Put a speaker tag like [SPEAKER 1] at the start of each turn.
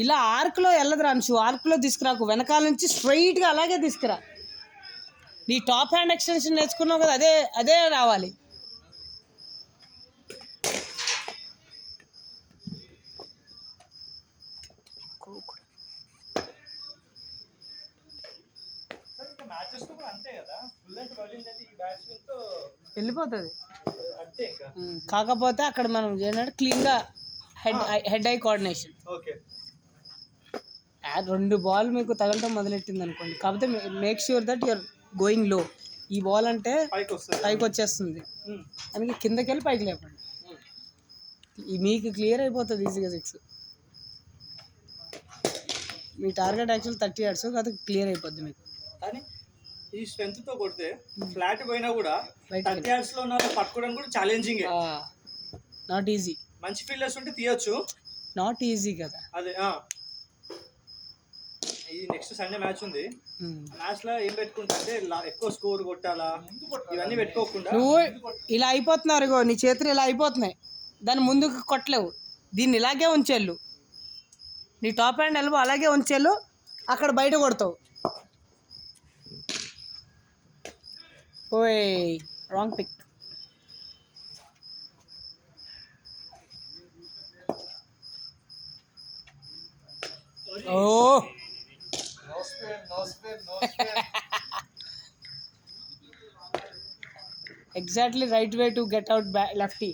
[SPEAKER 1] ఇలా ఆర్క్లో వెళ్ళదురా అంశు, ఆర్క్లో తీసుకురాకు, వెనకాల నుంచి స్ట్రైట్గా అలాగే తీసుకురా. నీ టాప్ హ్యాండ్ ఎక్స్టెన్షన్ నేర్చుకున్నావు కదా, అదే అదే రావాలి. వెళ్ళిపోతుంది. కాకపోతే అక్కడ మనం ఏంటంటే క్లీన్గా హెడ్ ఐ కోఆర్డినేషన్. రెండు బాల్ మీకు తగలటం మొదలెట్టింది అనుకోండి, కాకపోతే make sure that you're going low. ఈ బాల్ అంటే పైకి వచ్చేస్తుంది, అందుకే కిందకి వెళ్ళి పైకి లేపండి. మీకు క్లియర్ అయిపోతుంది ఈజీగా 6. మీ టార్గెట్ యాక్చువల్ 30 yards, కాదు క్లియర్ అయిపోద్ది మీకు.
[SPEAKER 2] కానీ ఈ స్ట్రెంత్ తో కొడితే ఫ్లాట్ పోయినా కూడా 30 yards లో పట్టుకోవడం కూడా ఛాలెంజింగ్.
[SPEAKER 1] Not easy.
[SPEAKER 2] మంచి ఫీల్డర్స్ ఉంటే తీయొచ్చు,
[SPEAKER 1] నాట్ ఈజీ కదా
[SPEAKER 2] అదే. ఈ నెక్స్ట్ సండే మ్యాచ్ ఉంది, మ్యాచ్ లో ఏం పెట్టుకుంటా అంటే ఎక్కువ స్కోర్ కొట్టాలా ఇవన్నీ పెట్టుకోకుండా,
[SPEAKER 1] నువ్వు ఇలా అయిపోతున్నారు, నీ చేతులు ఇలా అయిపోతున్నాయి, దాన్ని ముందుకు కొట్టలేవు, దీన్ని ఇలాగే ఉంచేళ్ళు, నీ టాప్ హ్యాండ్ ఎల్బో అలాగే ఉంచేళ్ళు, అక్కడ బయట కొడతావు. ఓయ్ wrong pick. Oh exactly right way to get out lefty.